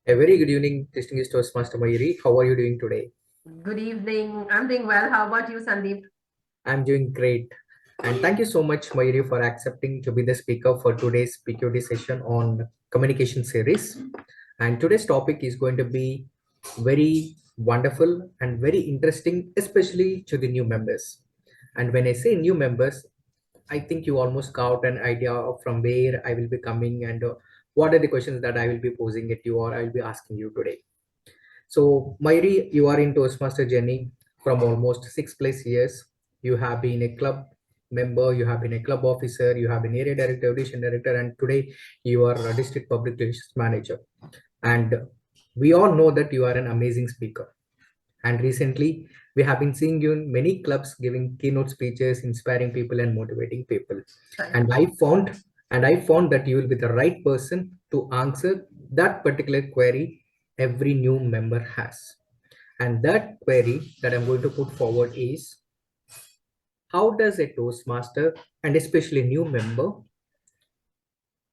A very good evening, distinguished Toastmaster Mayuri. How are you doing today? Good evening. I'm doing well. How about you, Sandeep? I'm doing great. And thank you so much, Mayuri, for accepting to be the speaker for today's PQD session on communication series. And today's topic is going to be very wonderful and very interesting, especially to the new members. And when I say new members, I think you almost got an idea of from where I will be coming and what are the questions that I will be posing at you or I will be asking you today. So, Mayuri, you are in Toastmaster journey from almost 6+ years. You have been a club member, you have been a club officer, you have been area director, division director, and today you are a district public relations manager. And we all know that you are an amazing speaker. And recently, we have been seeing you in many clubs giving keynote speeches, inspiring people and motivating people. Thank And you. I found that you will be the right person to answer that particular query every new member has. And that query that I'm going to put forward is, how does a Toastmaster and especially new member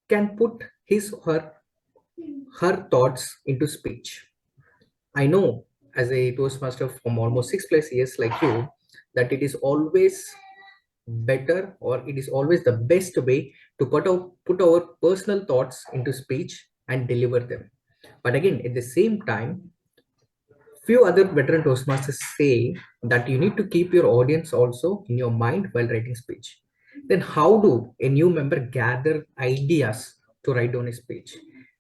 can put his or her thoughts into speech? I know as a Toastmaster from almost 6+ years like you, that it is always better or it is always the best way to put our personal thoughts into speech and deliver them. But again, at the same time, few other veteran Toastmasters say that you need to keep your audience also in your mind while writing speech. Then how do a new member gather ideas to write down a speech?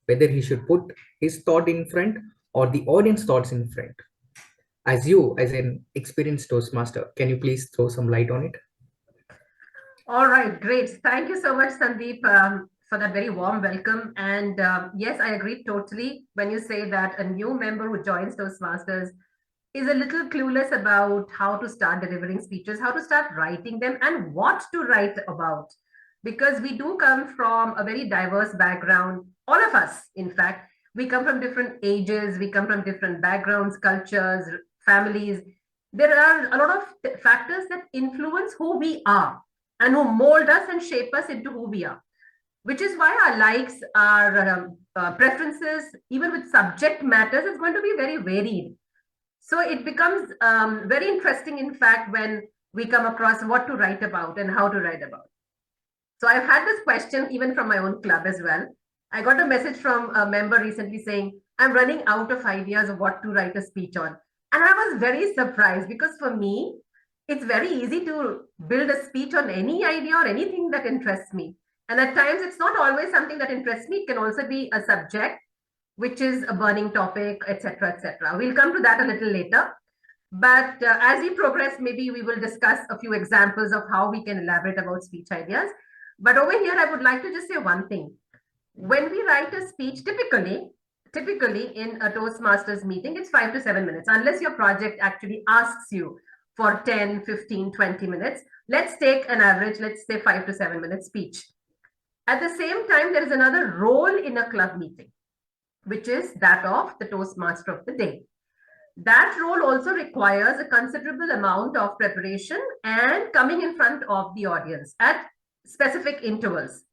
Whether he should put his thought in front or the audience thoughts in front. As you, as an experienced Toastmaster, can you please throw some light on it? All right, great. Thank you so much, Sandeep, for that very warm welcome. And yes, I agree totally when you say that a new member who joins Toastmasters is a little clueless about how to start delivering speeches, how to start writing them, and what to write about. Because we do come from a very diverse background, all of us, in fact. We come from different ages, we come from different backgrounds, cultures, families. There are a lot of factors that influence who we are and who mold us and shape us into who we are, which is why our likes, our preferences, even with subject matters, is going to be very varied. So it becomes very interesting, in fact, when we come across what to write about and how to write about. So I've had this question even from my own club as well. I got a message from a member recently saying, I'm running out of ideas of what to write a speech on. And I was very surprised because for me, it's very easy to build a speech on any idea or anything that interests me. And at times, it's not always something that interests me. It can also be a subject, which is a burning topic, etc., etc. We'll come to that a little later. But as we progress, maybe we will discuss a few examples of how we can elaborate about speech ideas. But over here, I would like to just say one thing. When we write a speech, typically in a Toastmasters meeting, it's 5 to 7 minutes, unless your project actually asks you for 10, 15, 20 minutes. Let's take an average, let's say 5 to 7 minute speech. At the same time, there is another role in a club meeting, which is that of the Toastmaster of the day. That role also requires a considerable amount of preparation and coming in front of the audience at specific intervals.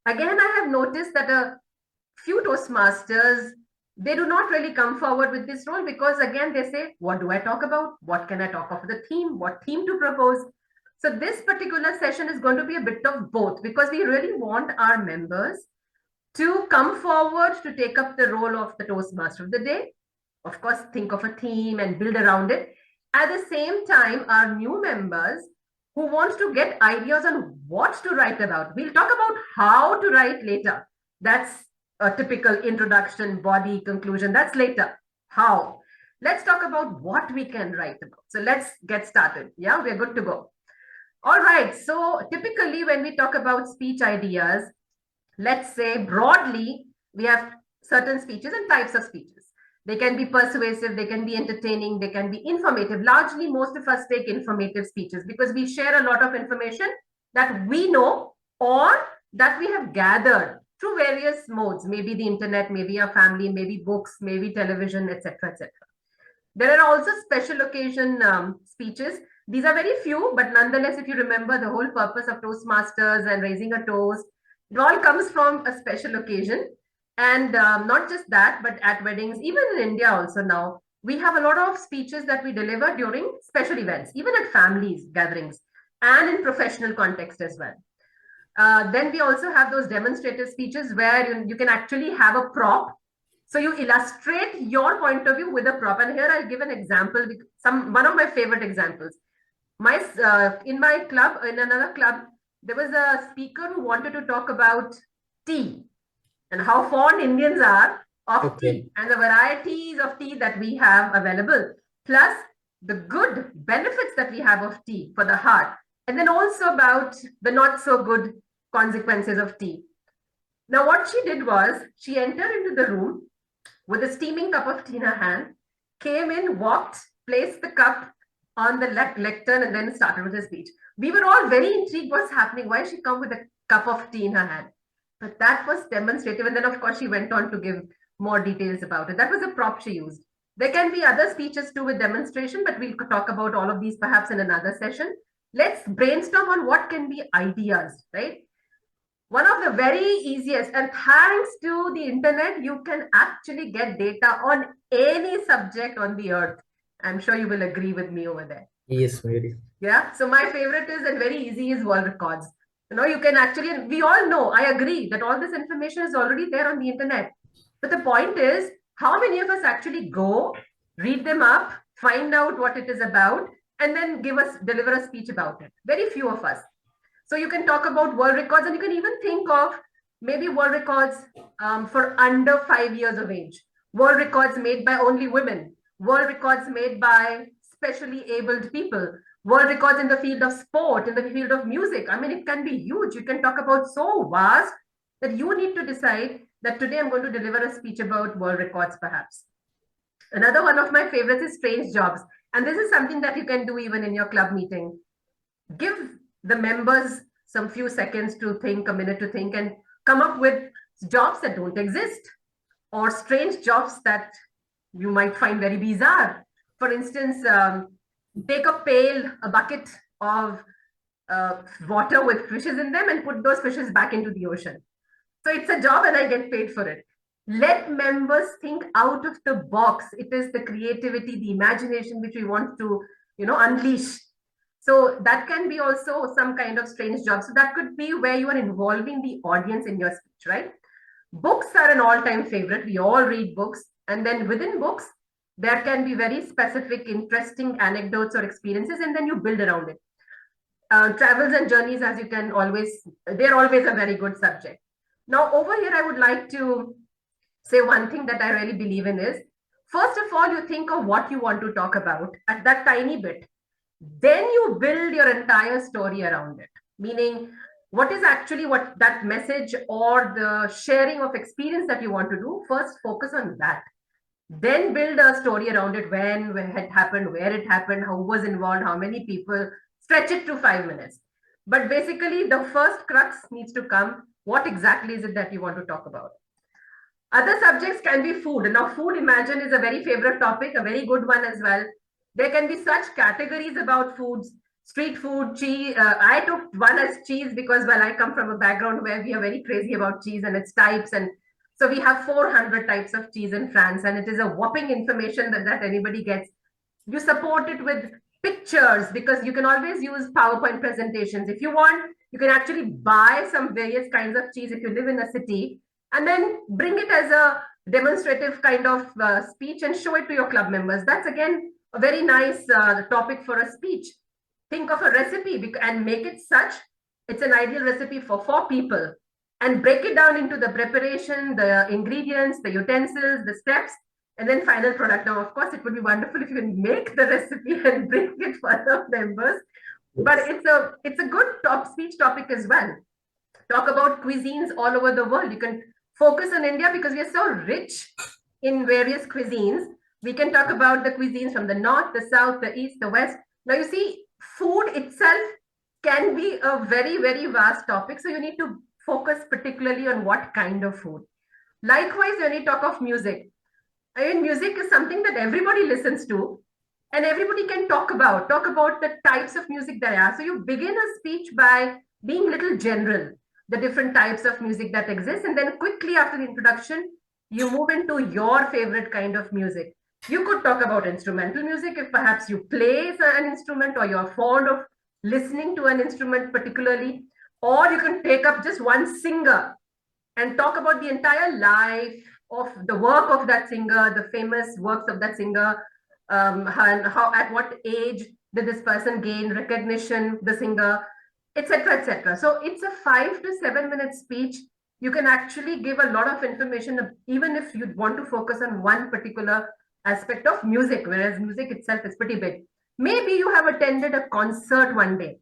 Again, I have noticed that a few Toastmasters, they do not really come forward with this role because again, they say, what do I talk about? What can I talk of the theme? What theme to propose? So this particular session is going to be a bit of both because we really want our members to come forward to take up the role of the Toastmaster of the day. Of course, think of a theme and build around it. At the same time, our new members who want to get ideas on what to write about. We'll talk about how to write later. That's a typical introduction, body, conclusion. That's later. How? Let's talk about what we can write about. So let's get started. Yeah, we're good to go. All right. So typically, when we talk about speech ideas, let's say broadly, we have certain speeches and types of speeches. They can be persuasive, they can be entertaining, they can be informative. Largely, most of us take informative speeches because we share a lot of information that we know or that we have gathered through various modes, maybe the internet, maybe our family, maybe books, maybe television, etc., etc. There are also special occasion speeches. These are very few, but nonetheless, if you remember the whole purpose of Toastmasters and raising a toast, it all comes from a special occasion. And not just that, but at weddings, even in India also now, we have a lot of speeches that we deliver during special events, even at families gatherings and in professional context as well. Then we also have those demonstrative speeches where you can actually have a prop. So you illustrate your point of view with a prop. And here I'll give an example, one of my favorite examples. In my club, in another club, there was a speaker who wanted to talk about tea and how fond Indians are of Okay. tea and the varieties of tea that we have available, plus the good benefits that we have of tea for the heart, and then also about the not so good consequences of tea. Now, what she did was she entered into the room with a steaming cup of tea in her hand, came in, walked, placed the cup on the lectern, and then started with her speech. We were all very intrigued what's happening. Why she come with a cup of tea in her hand? But that was demonstrative. And then, of course, she went on to give more details about it. That was a prop she used. There can be other speeches too with demonstration, but we'll talk about all of these perhaps in another session. Let's brainstorm on what can be ideas, right? One of the very easiest, and thanks to the internet, you can actually get data on any subject on the earth. I'm sure you will agree with me over there. Yes, Mary. Yeah. So my favorite is and very easy is world records. You can actually, we all know, I agree that all this information is already there on the internet. But the point is, how many of us actually go, read them up, find out what it is about, and then deliver a speech about it? Very few of us. So you can talk about world records, and you can even think of maybe world records for under 5 years of age, world records made by only women, world records made by specially abled people, world records in the field of sport, in the field of music. I mean, it can be huge. You can talk about so vast that you need to decide that today I'm going to deliver a speech about world records, perhaps. Another one of my favorites is strange jobs. And this is something that you can do even in your club meeting. Give the members some few seconds to think, a minute to think, and come up with jobs that don't exist or strange jobs that you might find very bizarre. For instance, take a bucket of water with fishes in them and put those fishes back into the ocean. So it's a job and I get paid for it. Let members think out of the box. It is the creativity, the imagination which we want to, unleash. So that can be also some kind of strange job. So that could be where you are involving the audience in your speech, right? Books are an all-time favorite. We all read books. And then within books, there can be very specific, interesting anecdotes or experiences, and then you build around it. Travels and journeys, as you can they're always a very good subject. Now, over here, I would like to say one thing that I really believe in is, first of all, you think of what you want to talk about at that tiny bit. Then you build your entire story around it, meaning what is actually what that message or the sharing of experience that you want to do. First, focus on that. Then build a story around it, when it happened, where it happened, who was involved, how many people. Stretch it to 5 minutes. But basically, the first crux needs to come. What exactly is it that you want to talk about? Other subjects can be food. Now, food, imagine, is a very favorite topic, a very good one as well. There can be such categories about foods, street food, cheese. I took one as cheese because, well, I come from a background where we are very crazy about cheese and its types. And so we have 400 types of cheese in France, and it is a whopping information that anybody gets. You support it with pictures because you can always use PowerPoint presentations. If you want, you can actually buy some various kinds of cheese if you live in a city, and then bring it as a demonstrative kind of speech and show it to your club members. That's again a very nice topic for a speech. Think of a recipe and make it such it's an ideal recipe for 4 people, and break it down into the preparation, the ingredients, the utensils, the steps, and then final product. Now, of course, it would be wonderful if you can make the recipe and bring it for other members. But Yes. it's a good top speech topic as well. Talk about cuisines all over the world. You can focus on India because we are so rich in various cuisines. We can talk about the cuisines from the north, the south, the east, the west. Now, you see, food itself can be a very, very vast topic. So you need to focus particularly on what kind of food. Likewise, when you talk of music, I mean, music is something that everybody listens to and everybody can talk about the types of music there are. So you begin a speech by being little general. the different types of music that exist. And then quickly after the introduction, you move into your favorite kind of music. You could talk about instrumental music if perhaps you play an instrument or you're fond of listening to an instrument particularly, or you can take up just one singer and talk about the entire life of the work of that singer, the famous works of that singer, and how at what age did this person gain recognition, the singer, etc., etc. So it's a 5 to 7 minute speech. You can actually give a lot of information, even if you want to focus on one particular aspect of music, whereas music itself is pretty big. Maybe you have attended a concert one day.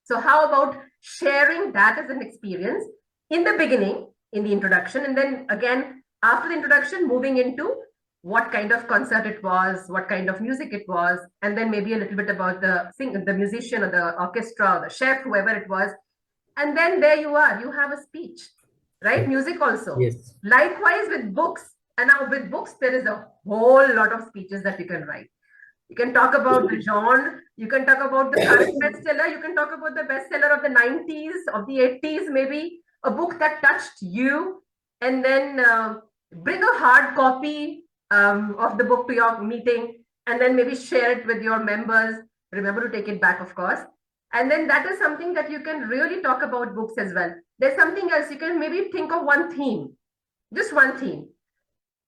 So how about sharing that as an experience in the beginning, in the introduction, and then again after the introduction, moving into what kind of concert it was, what kind of music it was, and then maybe a little bit about the musician or the orchestra or the chef, whoever it was, and then there you are, you have a speech, right? Music also. Yes. Likewise with books, and now with books there is a whole lot of speeches that you can write. You can talk about the genre. You can talk about the current bestseller. You can talk about the bestseller of the 90s, of the 80s, maybe a book that touched you. And then bring a hard copy of the book to your meeting and then maybe share it with your members. Remember to take it back, of course. And then that is something that you can really talk about books as well. There's something else. You can maybe think of one theme, just one theme.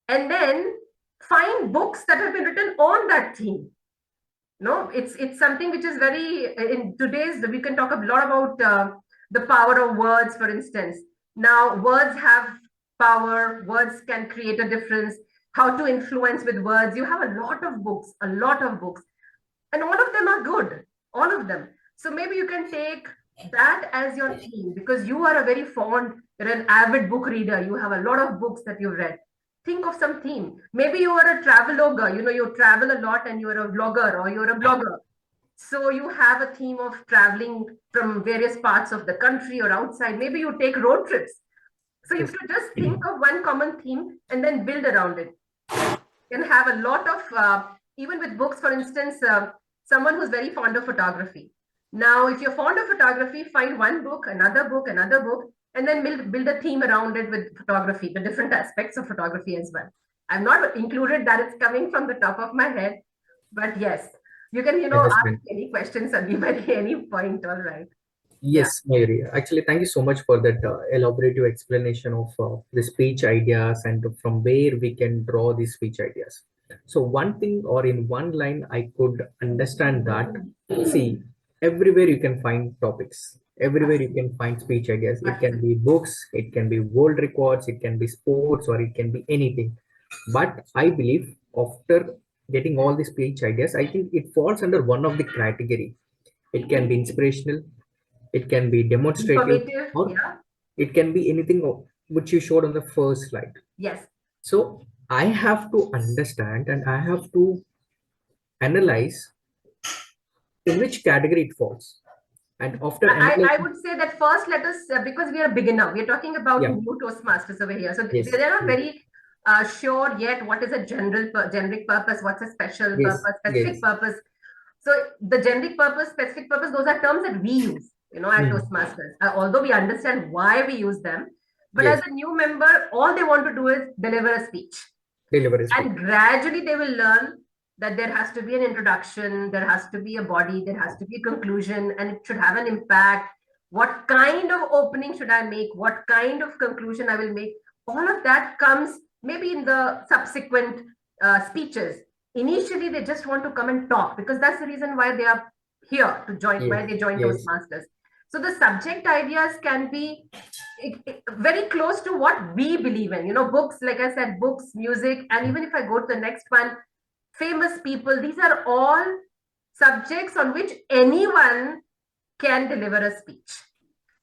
And then find books that have been written on that theme. No, it's something which is very in today's. We can talk a lot about the power of words, for instance. Now, words have power. Words can create a difference. How to influence with words. You have a lot of books, and all of them are good. All of them. So maybe you can take that as your theme because you are a very fond, you're an avid book reader. You have a lot of books that you've read. Think of some theme. Maybe you are a travelogue, you travel a lot and you're a vlogger or you're a blogger. So you have a theme of traveling from various parts of the country or outside. Maybe you take road trips. So if Yes. you just think of one common theme and then build around it, you can have a lot of, even with books, for instance, someone who's very fond of photography. Now, if you're fond of photography, find one book, another book, and then build a theme around it with photography, the different aspects of photography as well. I've not included that, it's coming from the top of my head, but yes, you can, ask Understand. any questions at any point. All right. Yeah. Yes, Mayuri. Actually, thank you so much for that elaborative explanation of the speech ideas and from where we can draw these speech ideas. So, one thing or in one line, I could understand that. See, everywhere you can find topics, everywhere you can find speech ideas. It can be Absolutely. books, it can be world records, it can be sports, or it can be anything. But I believe after getting all these speech ideas, I think it falls under one of the category. It can be inspirational, it can be demonstrative, Informative. or Yeah. it can be anything which you showed on the first slide. Yes. So I have to understand and I have to analyze in which category it falls. And after I analyzing, would say that first let us, because we are a beginner, we're talking about yeah, new Toastmasters over here. So yes, they're not yes, very sure yet what is a generic purpose, what's a special yes, purpose, specific yes. purpose. So the generic purpose, specific purpose, those are terms that we use, at Hmm. Toastmasters. Although we understand why we use them, but as Yes, a new member, all they want to do is deliver a speech. deliver a speech. And gradually they will learn that there has to be an introduction, there has to be a body, there has to be a conclusion, and it should have an impact. What kind of opening should I make? What kind of conclusion I will make? All of that comes maybe in the subsequent speeches. Initially, they just want to come and talk because that's the reason why they are here to join, Yes, why they join yes, Toastmasters. So the subject ideas can be very close to what we believe in. Books, like I said, books, music, and even if I go to the next one, famous people, these are all subjects on which anyone can deliver a speech.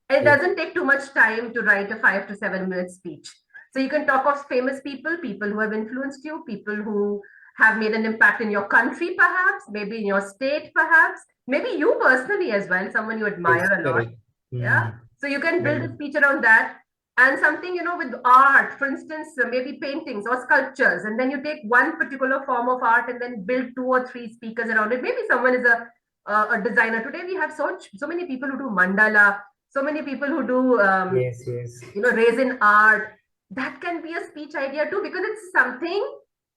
And it yes, doesn't take too much time to write a 5 to 7 minute speech. So you can talk of famous people, people who have influenced you, people who have made an impact in your country, perhaps, maybe in your state, perhaps, maybe you personally as well, someone you yes, admire a lot. correct. Hmm. Yeah. So you can build a And speech around that. And something, with art, for instance, maybe paintings or sculptures. And then you take one particular form of art and then build 2 or 3 speakers around it. Maybe someone is a designer. Today we have so many people who do mandala. So many people who do, Yes, yes. raise in art. That can be a speech idea too, because it's something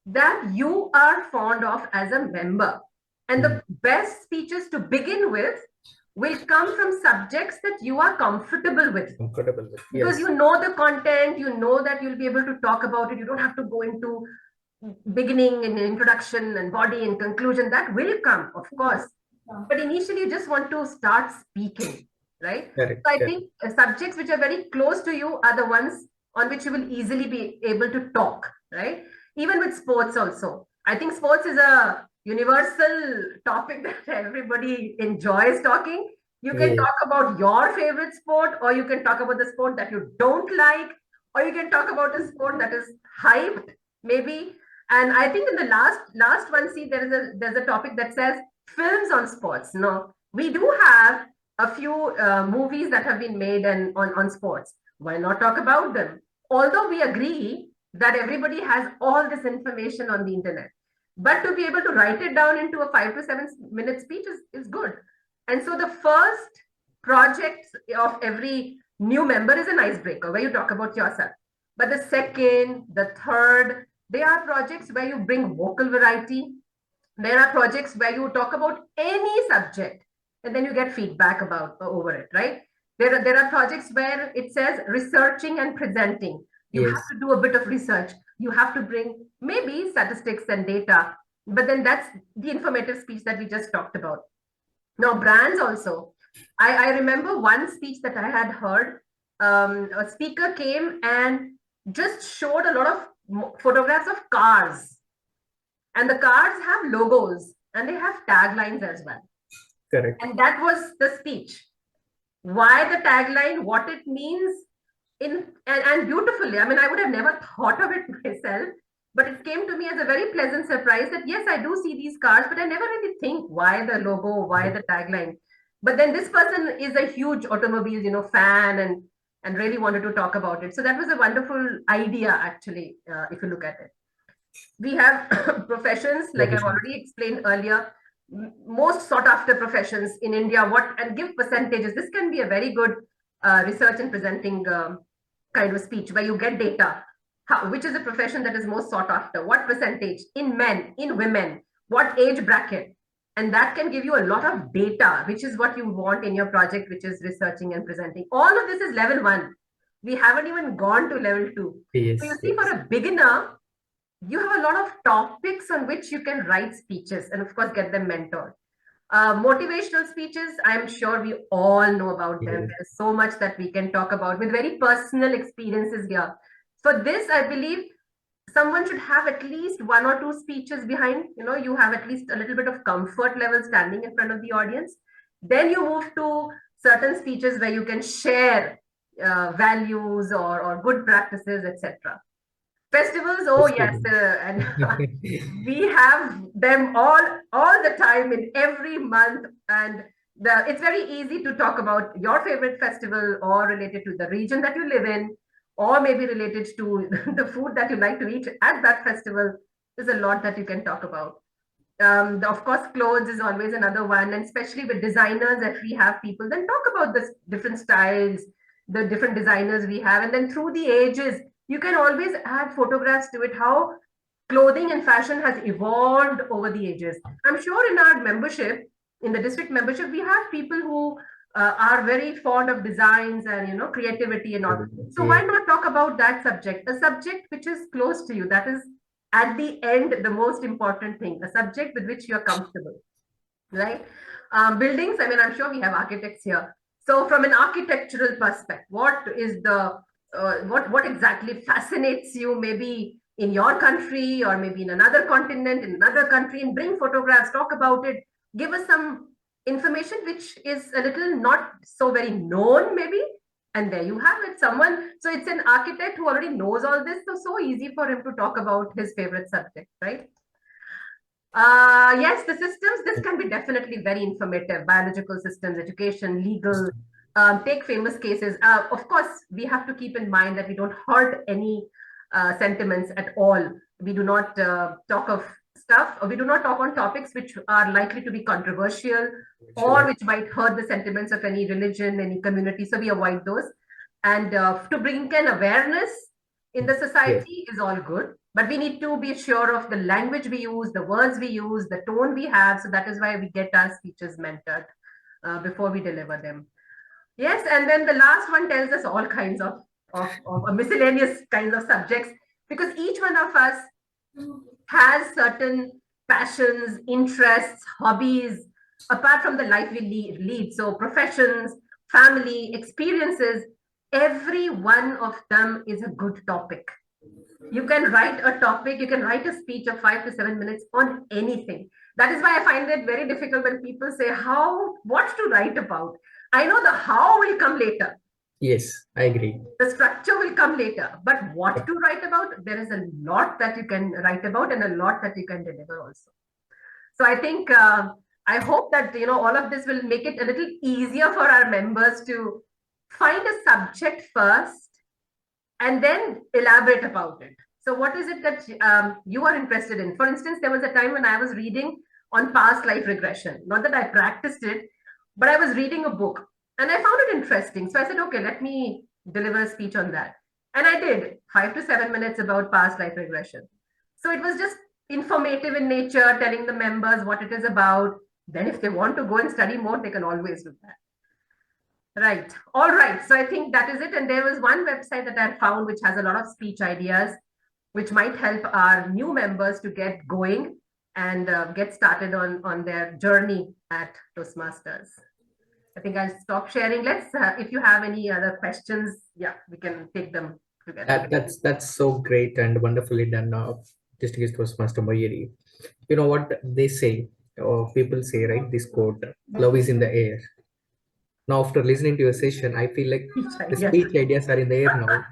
that you are fond of as a member. And Hmm. the best speeches to begin with will come from subjects that you are comfortable with, Comfortable with. because Yes, you know the content, you know that you'll be able to talk about it. You don't have to go into beginning and introduction and body and conclusion. That will come, of course, but initially you just want to start speaking, right? correct, So I correct. think subjects which are very close to you are the ones on which you will easily be able to talk, right? Even with sports also, I think sports is a universal topic that everybody enjoys talking. You can Yes, talk about your favorite sport, or you can talk about the sport that you don't like, or you can talk about a sport that is hyped, maybe. And I think in the last one, see, there's a topic that says films on sports. No, we do have a few movies that have been made and on sports. Why not talk about them? Although we agree that everybody has all this information on the internet, but to be able to write it down into a 5 to 7 minute speech is good. And so the first project of every new member is an icebreaker where you talk about yourself. But the second, the third, they are projects where you bring vocal variety. There are projects where you talk about any subject and then you get feedback about over it, right? There are projects where it says researching and presenting. You have yes, to do a bit of research. You have to bring maybe statistics and data, but then that's the informative speech that we just talked about. Now, brands also. I remember one speech that I had heard. A speaker came and just showed a lot of photographs of cars, and the cards have logos and they have taglines as well. correct. And that was the speech. Why the tagline, what it means, and beautifully. I mean, I would have never thought of it myself, but it came to me as a very pleasant surprise that yes, I do see these cards, but I never really think why the logo, why the tagline. But then this person is a huge automobiles, fan, and really wanted to talk about it. So that was a wonderful idea, actually, if you look at it. We have professions, like I've Professionals. already explained earlier, most sought after professions in India. What, and give percentages. This can be a very good research and presenting kind of speech where you get data. Which is the profession that is most sought after? What percentage in men, in women, what age bracket? And that can give you a lot of data, which is what you want in your project, which is researching and presenting. All of this is level one. We haven't even gone to level two. So you Yes, see, for yes. a beginner, you have a lot of topics on which you can write speeches and, of course, get them mentored. Motivational speeches, I'm sure we all know about them. Yes. There's so much that we can talk about with very personal experiences here. For this, I believe someone should have at least one or two speeches behind. You have at least a little bit of comfort level standing in front of the audience. Then you move to certain speeches where you can share values or good practices, etc. Festivals, oh yes, Festivals. and we have them all the time in every month, and it's very easy to talk about your favorite festival or related to the region that you live in, or maybe related to the food that you like to eat at that festival. There's a lot that you can talk about. Of course, clothes is always another one, and especially with designers, that we have people then talk about the different styles, the different designers we have, and then through the ages, you can always add photographs to it, how clothing and fashion has evolved over the ages. I'm sure in our membership, in the district membership, we have people who are very fond of designs and creativity and all. So why Yes, not talk about that subject, a subject which is close to you? That is at the end the most important thing, a subject with which you're comfortable, right? Buildings, I mean, I'm sure we have architects here. So from an architectural perspective, what is the what exactly fascinates you, maybe in your country or maybe in another continent, in another country, and bring photographs, talk about it, give us some information which is a little not so very known, maybe. And there you have it, someone. So it's an architect who already knows all this, so easy for him to talk about his favorite subject, right? Yes, the systems, this can be definitely very informative. Biological systems, education, legal, take famous cases. Of course, we have to keep in mind that we don't hurt any sentiments at all. We do not talk of stuff. We do not talk on topics which are likely to be controversial or Sure. which might hurt the sentiments of any religion, any community. So we avoid those. And to bring an awareness in the Yes. society is all good. But we need to be sure of the language we use, the words we use, the tone we have. So that is why we get our speeches mentored before we deliver them. Yes, and then the last one tells us all kinds of miscellaneous kinds of subjects because each one of us has certain passions, interests, hobbies, apart from the life we lead. So, professions, family, experiences, every one of them is a good topic. You can write a topic, you can write a speech of 5 to 7 minutes on anything. That is why I find it very difficult when people say, how, what to write about? I know the how will come later. Yes, I agree. The structure will come later, but what to write about, there is a lot that you can write about and a lot that you can deliver also. So I think I hope that all of this will make it a little easier for our members to find a subject first and then elaborate about it. So what is it that you are interested in? For instance, there was a time when I was reading on past life regression. Not that I practiced it, but I was reading a book and I found it interesting. So I said, okay, let me deliver a speech on that. And I did 5 to 7 minutes about past life regression. So it was just informative in nature, telling the members what it is about. Then if they want to go and study more, they can always do that. Right. All right. So I think that is it. And there was one website that I found which has a lot of speech ideas, which might help our new members to get going and get started on their journey at Toastmasters. I think I'll stop sharing. Let's, if you have any other questions, yeah, we can take them together. That's so great and wonderfully done, Distinguished Toastmaster Mayuri. You know what they say, or people say, right? This quote, "Love is in the air." Now, after listening to your session, I feel like Speech the ideas. speech ideas are in the air now.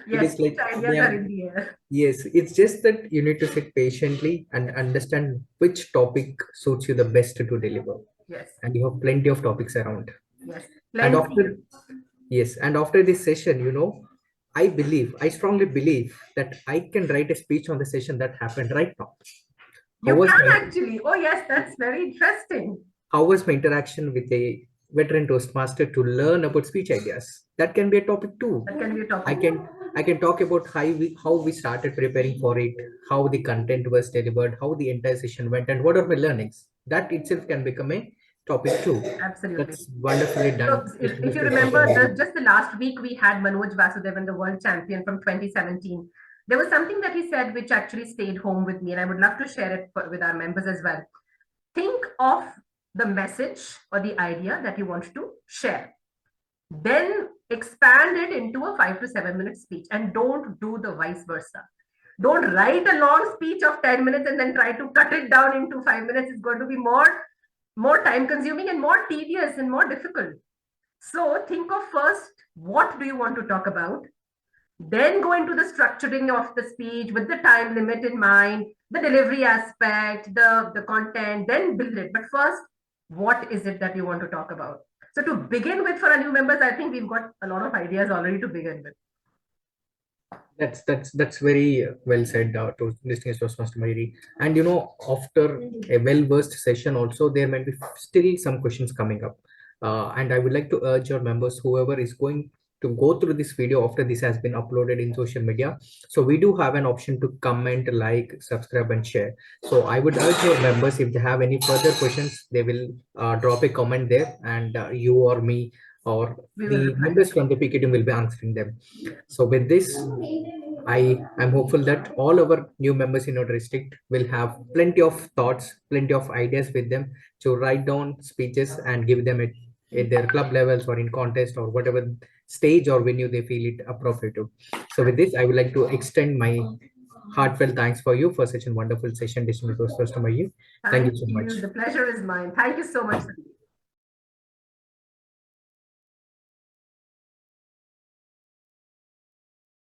It Yes, is speech like they ideas are are. in the air. Yes, it's just that you need to sit patiently and understand which topic suits you the best to deliver. Yes, And you have plenty of topics around. yes, And plenty. after, yes, and after this session, I strongly believe that I can write a speech on the session that happened right now. How You was can my actually. Oh, yes, that's very interesting. how was my interaction with a veteran Toastmaster to learn about speech ideas? That can be a topic too. That can be a I topic. can I can talk about how we started preparing for it, how the content was delivered, how the entire session went, and what are my learnings. That itself can become a topic too. Absolutely. That's wonderfully So done, if distinguished you Toastmaster remember, Mayuri. just the last week we had Manoj Vasudevan, the world champion from 2017. There was something that he said which actually stayed home with me, and I would love to share it with our members as well. Think of the message or the idea that you want to share. Then expand it into a 5 to 7 minute speech and don't do the vice versa. Don't write a long speech of 10 minutes and then try to cut it down into 5 minutes. It's going to be more time consuming and more tedious and more difficult. So think of first, what do you want to talk about? Then go into the structuring of the speech with the time limit in mind, the delivery aspect, the content, then build it. But first, what is it that you want to talk about? So to begin with, for our new members, I think we've got a lot of ideas already to begin with. That's very well said, to distinguished Toastmaster Mayuri. And after a well-versed session, also there might be still some questions coming up. And I would like to urge your members, whoever is going to go through this video after this has been uploaded in social media. So we do have an option to comment, like, subscribe, and share. So I would urge your members, if they have any further questions, they will drop a comment there, and you or me or We will the reply. members from the PK team will be answering them. So with this, I am hopeful that all our new members in our district will have plenty of thoughts, plenty of ideas with them to write down speeches and give them at their club levels or in contest or whatever stage or venue they feel it appropriate to. So with this, I would like to extend my heartfelt thanks for you for such a wonderful session, distinguished customer you. Thank Thank you so much. you. The pleasure is mine. Thank you so much, Sandeep.